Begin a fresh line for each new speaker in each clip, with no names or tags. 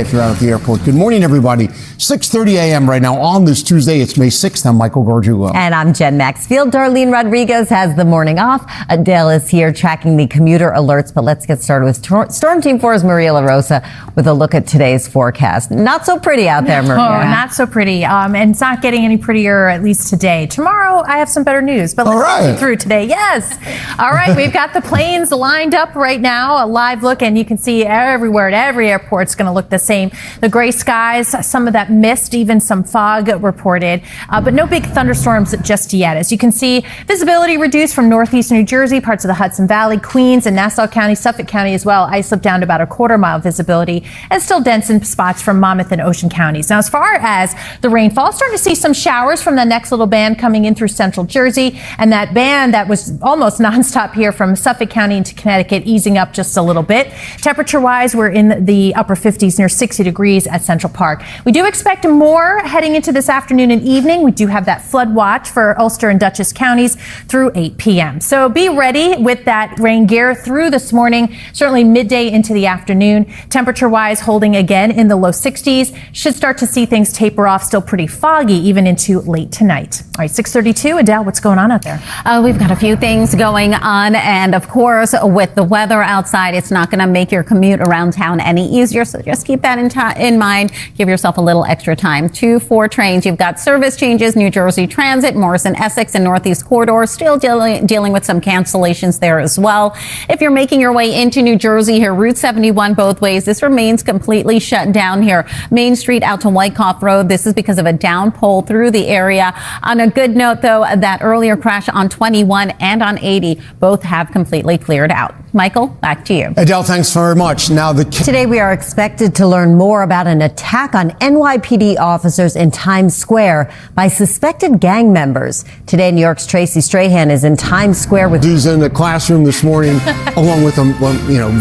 If you're out at the airport. Good morning, everybody. 6:30 a.m. right now on this Tuesday. It's May 6th. I'm Michael Gargiulo.
And I'm Jen Maxfield. Darlene Rodriguez has the morning off. Adele is here tracking the commuter alerts. But let's get started with Storm Team 4's Maria LaRosa with a look at today's forecast. Not so pretty out there, Maria.
Oh, not so pretty. And it's not getting any prettier, at least today. Tomorrow, I have some better news. But let's get through today. Yes. All right. We've got the planes lined up right now. A live look. And you can see everywhere at every airport it's going to look the same. The gray skies, some of that mist, even some fog reported, but no big thunderstorms just yet. As you can see, visibility reduced from northeast New Jersey, parts of the Hudson Valley, Queens and Nassau County, Suffolk County as well. Ice slipped down to about a quarter-mile visibility and still dense in spots from Monmouth and Ocean counties. Now, as far as the rainfall, starting to see some showers from the next little band coming in through central Jersey, and that band that was almost nonstop here from Suffolk County into Connecticut easing up just a little bit. Temperature-wise, we're in the upper 50s near 60 degrees at Central Park. We do expect more heading into this afternoon and evening. We do have that flood watch for Ulster and Dutchess counties through 8 p.m. So be ready with that rain gear through this morning, certainly midday into the afternoon. Temperature-wise, holding again in the low 60s. Should start to see things taper off, still pretty foggy even into late tonight. All right, 6:32. Adele, what's going on out there?
We've got a few things going on. And of course, with the weather outside, it's not going to make your commute around town any easier. So just keep that in mind. Give yourself a little extra time. 2-4 trains. You've got service changes, New Jersey Transit, Morrison, Essex, and Northeast Corridor still dealing with some cancellations there as well. If you're making your way into New Jersey here, Route 71 both ways, this remains completely shut down here. Main Street out to Wyckoff Road. This is because of a down pole through the area. On a good note, though, that earlier crash on 21 and on 80 both have completely cleared out. Michael, back to you.
Adele, thanks very much. Now,
today we are expected to learn more about an attack on NYPD officers in Times Square by suspected gang members. Today, New York's Tracy Strahan is in Times Square with...
He's in the classroom this morning, along with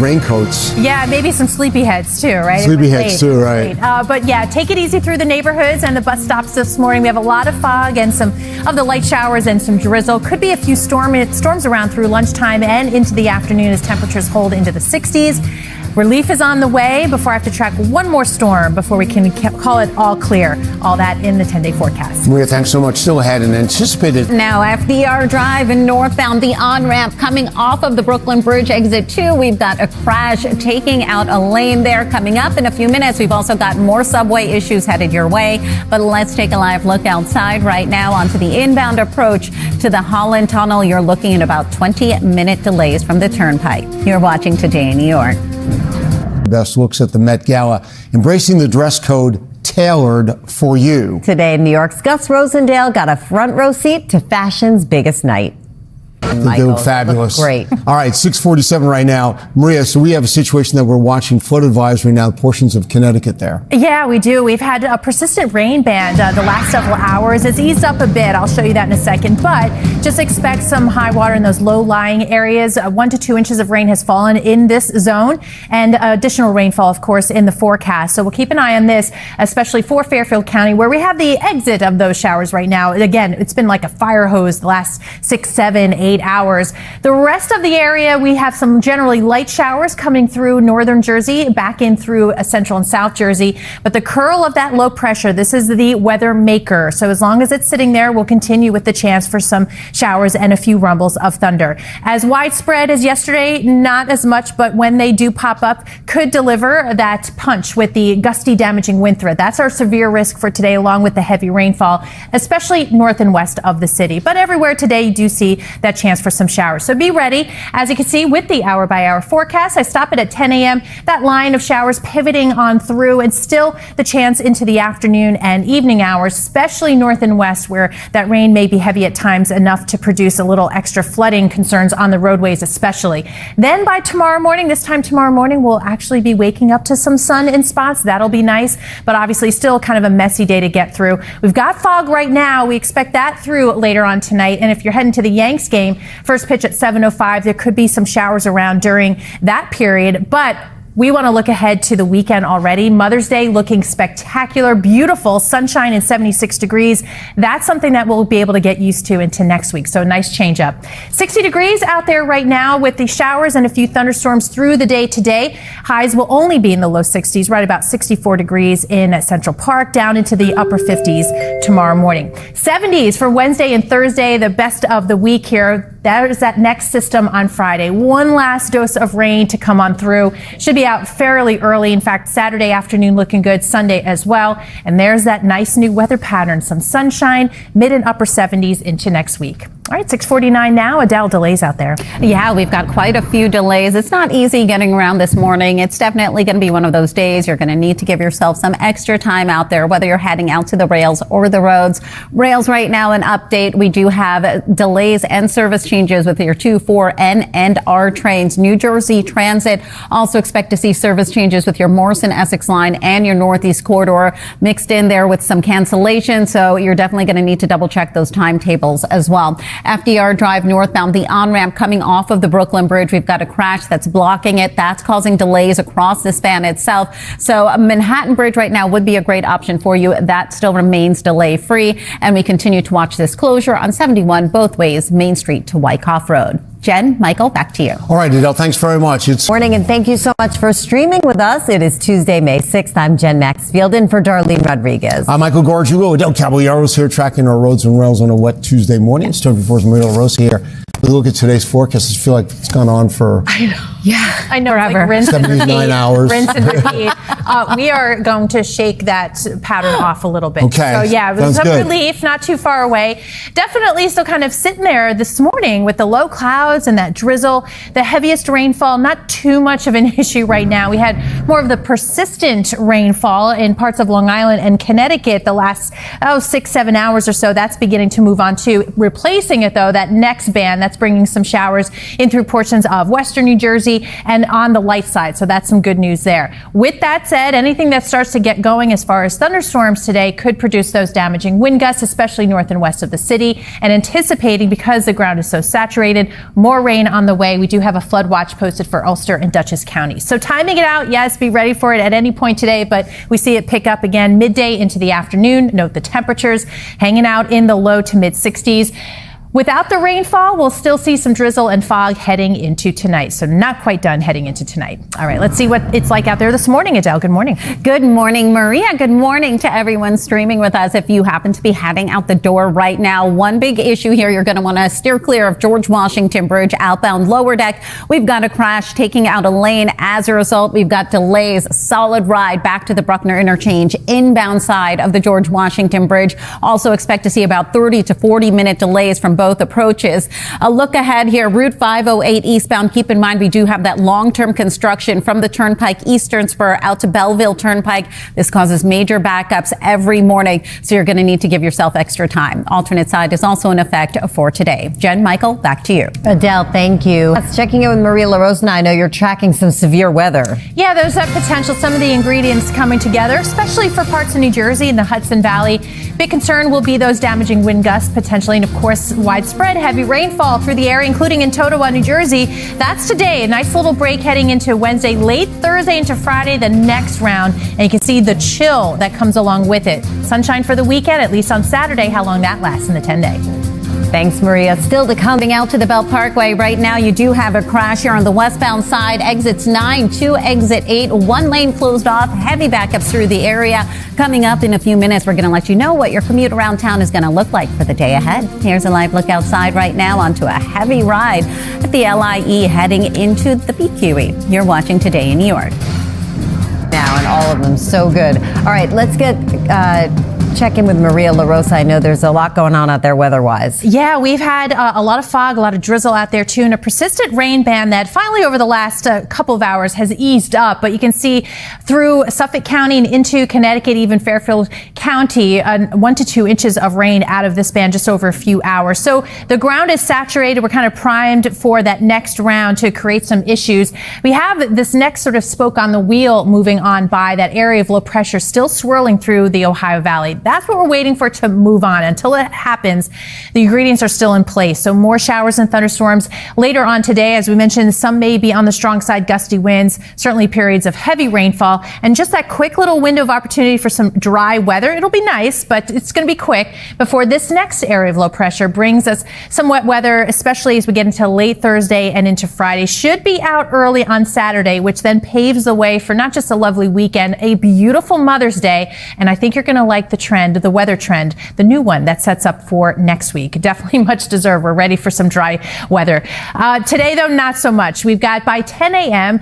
raincoats.
Yeah, maybe some sleepyheads too, right?
Sleepyheads too, right?
But yeah, take it easy through the neighborhoods and the bus stops this morning. We have a lot of fog and some of the light showers and some drizzle. Could be a few storms around through lunchtime and into the afternoon as temperatures hold into the 60s. Relief is on the way before I have to track one more storm before we can call it all clear. All that in the 10-day forecast.
Maria, thanks so much. Still ahead and anticipated.
Now, FDR Drive and northbound, the on-ramp coming off of the Brooklyn Bridge exit 2. We've got a crash taking out a lane there coming up in a few minutes. We've also got more subway issues headed your way. But let's take a live look outside right now onto the inbound approach to the Holland Tunnel. You're looking at about 20-minute delays from the turnpike. You're watching Today in New York.
Best looks at the Met Gala, embracing the dress code tailored for you.
Today, New York's Gus Rosendale got a front row seat to fashion's biggest night.
They look fabulous.
Great.
All right, 6:47 right now. Maria, so we have a situation that we're watching flood advisory now, portions of Connecticut there.
Yeah, we do. We've had a persistent rain band the last several hours. It's eased up a bit. I'll show you that in a second. But just expect some high water in those low-lying areas. 1 to 2 inches of rain has fallen in this zone, and additional rainfall, of course, in the forecast. So we'll keep an eye on this, especially for Fairfield County, where we have the exit of those showers right now. Again, it's been like a fire hose the last 6, 7, 8 hours. The rest of the area, we have some generally light showers coming through northern Jersey, back in through central and south Jersey. But the curl of that low pressure, this is the weather maker. So as long as it's sitting there, we'll continue with the chance for some showers and a few rumbles of thunder. As widespread as yesterday, not as much, but when they do pop up, could deliver that punch with the gusty, damaging wind threat. That's our severe risk for today, along with the heavy rainfall, especially north and west of the city. But everywhere today, you do see that chance for some showers. So be ready. As you can see with the hour-by-hour forecast, I stop it at 10 a.m. That line of showers pivoting on through, and still the chance into the afternoon and evening hours, especially north and west, where that rain may be heavy at times, enough to produce a little extra flooding concerns on the roadways especially. Then by tomorrow morning, this time tomorrow morning, we'll actually be waking up to some sun in spots. That'll be nice, but obviously still kind of a messy day to get through. We've got fog right now. We expect that through later on tonight. And if you're heading to the Yanks game, first pitch at 7:05, there could be some showers around during that period, but We want to look ahead to the weekend already. Mother's Day looking spectacular, beautiful, sunshine and 76 degrees. That's something that we'll be able to get used to into next week. So a nice change up. 60 degrees out there right now with the showers and a few thunderstorms through the day today. Highs will only be in the low 60s, right about 64 degrees in Central Park, down into the upper 50s tomorrow morning. 70s for Wednesday and Thursday, the best of the week here. That is that next system on Friday. One last dose of rain to come on through. Should be out fairly early. In fact, Saturday afternoon looking good, Sunday as well. And there's that nice new weather pattern. Some sunshine, mid and upper 70s into next week. All right, 6:49 now. Adele, delays out there.
Yeah, we've got quite a few delays. It's not easy getting around this morning. It's definitely going to be one of those days you're going to need to give yourself some extra time out there, whether you're heading out to the rails or the roads. Rails right now, an update. We do have delays and service changes with your 2, 4, N, and R trains. New Jersey Transit also expect to see service changes with your Morrison Essex line and your Northeast Corridor mixed in there with some cancellation. So you're definitely going to need to double check those timetables as well. FDR Drive northbound, the on-ramp coming off of the Brooklyn Bridge. We've got a crash that's blocking it. That's causing delays across the span itself. So Manhattan Bridge right now would be a great option for you. That still remains delay free. And we continue to watch this closure on 71 both ways, Main Street to Wyckoff Road. Jen, Michael, back to you.
All right, Adele, thanks very much.
Morning, and thank you so much for streaming with us. It is Tuesday, May 6th. I'm Jen Maxfield, in for Darlene Rodriguez.
I'm Michael Gargiulo. Adelle Caballero is here tracking our roads and rails on a wet Tuesday morning. It's time for LaRosa here. We look at today's forecast. I feel like it's gone on for...
I know. Yeah, I know.
Forever.
Like rinse
79 hours.
Rinse and repeat. We are going to shake that pattern off a little bit.
Okay.
So yeah, it was some
good.
relief, not too far away. Definitely still kind of sitting there this morning with the low clouds and that drizzle. The heaviest rainfall, not too much of an issue right now. We had more of the persistent rainfall in parts of Long Island and Connecticut the last 6-7 hours or so. That's beginning to move on too. Replacing it though, that next band that's bringing some showers in through portions of western New Jersey and on the light side. So that's some good news there. With that said, anything that starts to get going as far as thunderstorms today could produce those damaging wind gusts, especially north and west of the city. And anticipating, because the ground is so saturated, more rain on the way. We do have a flood watch posted for Ulster and Dutchess counties. So timing it out, yes, be ready for it at any point today, but we see it pick up again midday into the afternoon. Note the temperatures hanging out in the low to mid 60s. Without the rainfall, we'll still see some drizzle and fog heading into tonight. So not quite done heading into tonight. All right, let's see what it's like out there this morning. Adele, good morning.
Good morning, Maria. Good morning to everyone streaming with us. If you happen to be heading out the door right now, one big issue here, you're going to want to steer clear of George Washington Bridge outbound lower deck. We've got a crash taking out a lane. As a result, we've got delays, solid ride back to the Bruckner interchange inbound side of the George Washington Bridge. Also expect to see about 30 to 40 minute delays from both approaches. A look ahead here, Route 508 eastbound. Keep in mind, we do have that long-term construction from the Turnpike Eastern Spur out to Belleville Turnpike. This causes major backups every morning, so you're going to need to give yourself extra time. Alternate side is also in effect for today. Jen, Michael, back to you.
Adele, thank you. Checking in with Maria LaRosa. I know you're tracking some severe weather.
Yeah, there's that potential, some of the ingredients coming together, especially for parts of New Jersey and the Hudson Valley. Big concern will be those damaging wind gusts potentially, and of course, widespread heavy rainfall through the area, including in Totowa, New Jersey. That's today. A nice little break heading into Wednesday, late Thursday into Friday, the next round. And you can see the chill that comes along with it. Sunshine for the weekend, at least on Saturday. How long that lasts in the 10-day.
Thanks, Maria.
Still to coming out to the Belt Parkway right now, you do have a crash here on the westbound side. Exits 9 to exit 8. One lane closed off. Heavy backups through the area. Coming up in a few minutes, we're going to let you know what your commute around town is going to look like for the day ahead. Here's a live look outside right now onto a heavy ride at the LIE heading into the BQE. You're watching Today in New York.
Now, and all of them so good. All right, let's get check in with Maria LaRosa. I know there's a lot going on out there weather-wise.
Yeah, we've had a lot of fog, a lot of drizzle out there too, and a persistent rain band that finally over the last couple of hours has eased up. But you can see through Suffolk County and into Connecticut, even Fairfield County, 1 to 2 inches of rain out of this band just over a few hours. So the ground is saturated. We're kind of primed for that next round to create some issues. We have this next sort of spoke on the wheel moving on by that area of low pressure still swirling through the Ohio Valley. That's what we're waiting for to move on. Until it happens, the ingredients are still in place. So more showers and thunderstorms later on today. As we mentioned, some may be on the strong side, gusty winds, certainly periods of heavy rainfall, and just that quick little window of opportunity for some dry weather. It'll be nice, but it's going to be quick before this next area of low pressure brings us some wet weather, especially as we get into late Thursday and into Friday. Should be out early on Saturday, which then paves the way for not just a lovely weekend, a beautiful Mother's Day. And I think you're going to like the trend, the weather trend, the new one that sets up for next week. Definitely much deserved. We're ready for some dry weather. Today, though, not so much. We've got by 10 a.m.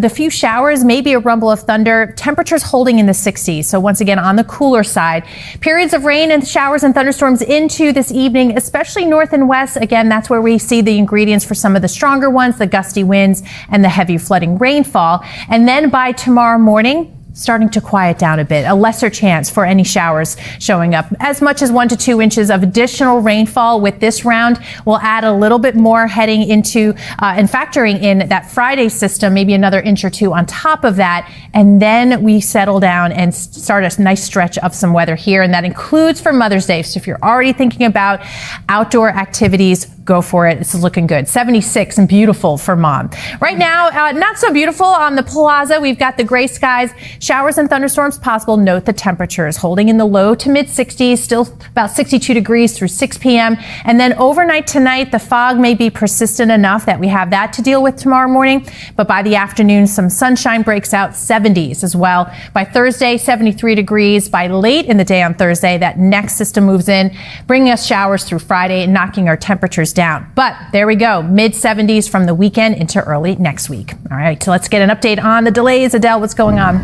the few showers, maybe a rumble of thunder, temperatures holding in the 60s. So once again, on the cooler side, periods of rain and showers and thunderstorms into this evening, especially north and west. Again, that's where we see the ingredients for some of the stronger ones, the gusty winds and the heavy flooding rainfall. And then by tomorrow morning, starting to quiet down a bit, a lesser chance for any showers showing up. As much as 1 to 2 inches of additional rainfall with this round. We'll add a little bit more heading into and factoring in that Friday system, maybe another inch or two on top of that. And then we settle down and start a nice stretch of some weather here. And that includes for Mother's Day. So if you're already thinking about outdoor activities, go for it. It's looking good. 76 and beautiful for Mom. Right now, not so beautiful on the plaza. We've got the gray skies, showers and thunderstorms possible. Note the temperatures holding in the low to mid 60s, still about 62 degrees through 6 p.m. And then overnight tonight, the fog may be persistent enough that we have that to deal with tomorrow morning. But by the afternoon, some sunshine breaks out, 70s as well. By Thursday, 73 degrees. By late in the day on Thursday, that next system moves in, bringing us showers through Friday and knocking our temperatures down. But there we go, mid 70s from the weekend into early next week. All right, so let's get an update on the delays. Adele, what's going on?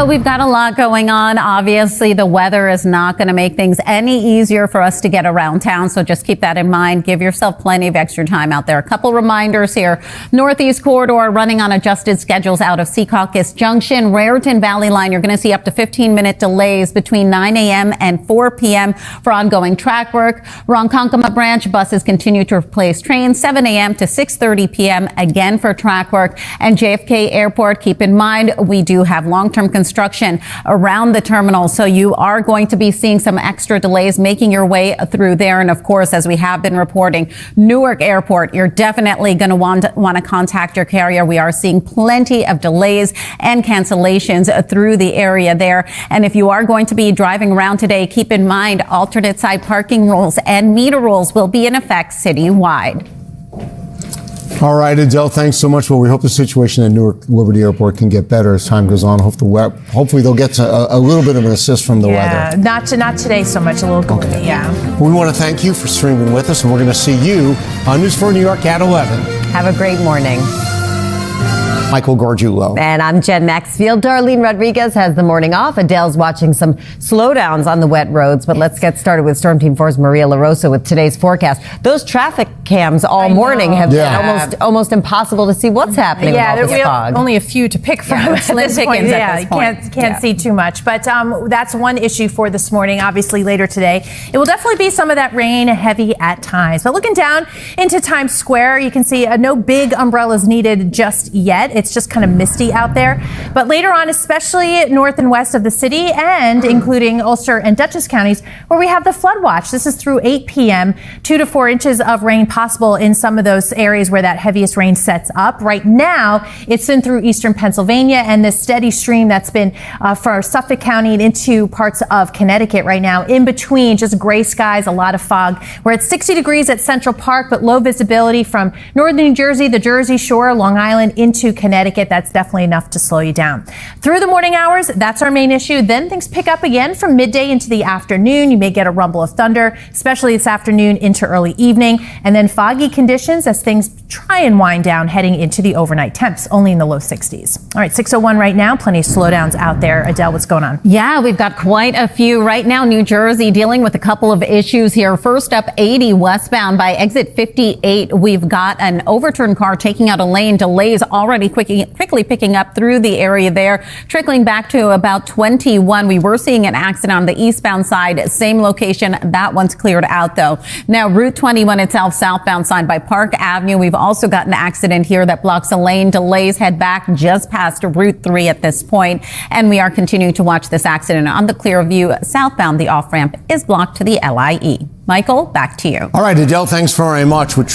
We've got a lot going on. Obviously, the weather is not going to make things any easier for us to get around town. So just keep that in mind. Give yourself plenty of extra time out there. A couple reminders here. Northeast corridor running on adjusted schedules out of Secaucus Junction. Raritan Valley line, you're going to see up to 15-minute delays between 9 a.m. and 4 p.m. for ongoing track work. Ronkonkoma branch buses continue to replace trains 7 a.m. to 6:30 p.m. again for track work. And JFK Airport, keep in mind, we do have long-term construction around the terminal. So you are going to be seeing some extra delays making your way through there. And of course, as we have been reporting, Newark Airport, you're definitely going to want to contact your carrier. We are seeing plenty of delays and cancellations through the area there. And if you are going to be driving around today, keep in mind alternate side parking rules and meter rules will be in effect citywide.
All right, Adele, thanks so much. Well, we hope the situation at Newark Liberty Airport can get better as time goes on. Hopefully they'll get a little bit of an assist from the weather.
Not today so much, a little gloomy,
Well, we want to thank you for streaming with us, and we're going to see you on News 4 New York at 11.
Have a great morning.
Michael Gargiulo.
And I'm Jen Maxfield. Darlene Rodriguez has the morning off. Adele's watching some slowdowns on the wet roads. But let's get started with Storm Team 4's Maria LaRosa with today's forecast. Those traffic cams all morning have been almost impossible to see what's happening with all this fog.
Only a few to pick from at this point. You can't see too much. But that's one issue for this morning. Obviously, later today, it will definitely be some of that rain, heavy at times. But looking down into Times Square, you can see no big umbrellas needed just yet. It's just kind of misty out there. But later on, especially north and west of the city and including Ulster and Dutchess counties, where we have the flood watch. This is through 8 p.m. 2 to 4 inches of rain possible in some of those areas where that heaviest rain sets up. Right now, it's in through eastern Pennsylvania and this steady stream that's been for Suffolk County and into parts of Connecticut right now. In between, just gray skies, a lot of fog. We're at 60 degrees at Central Park, but low visibility from northern New Jersey, the Jersey Shore, Long Island into Connecticut. That's definitely enough to slow you down. Through the morning hours, that's our main issue. Then things pick up again from midday into the afternoon. You may get a rumble of thunder, especially this afternoon into early evening. And then foggy conditions as things try and wind down heading into the overnight temps, only in the low 60s. All right, 6:01 right now. Plenty of slowdowns out there. Adele, what's going on?
Yeah, we've got quite a few right now. New Jersey dealing with a couple of issues here. First up, 80 westbound by exit 58. We've got an overturned car taking out a lane. Delays already quickly picking up through the area there, trickling back to about 21. We were seeing an accident on the eastbound side, same location. That one's cleared out though. Now Route 21 itself, southbound side by Park Avenue. We've also got an accident here that blocks a lane. Delays head back just past Route 3 at this point. And we are continuing to watch this accident on the Clearview southbound. The off-ramp is blocked to the LIE. Michael, back to you.
All right, Adelle, thanks very much. With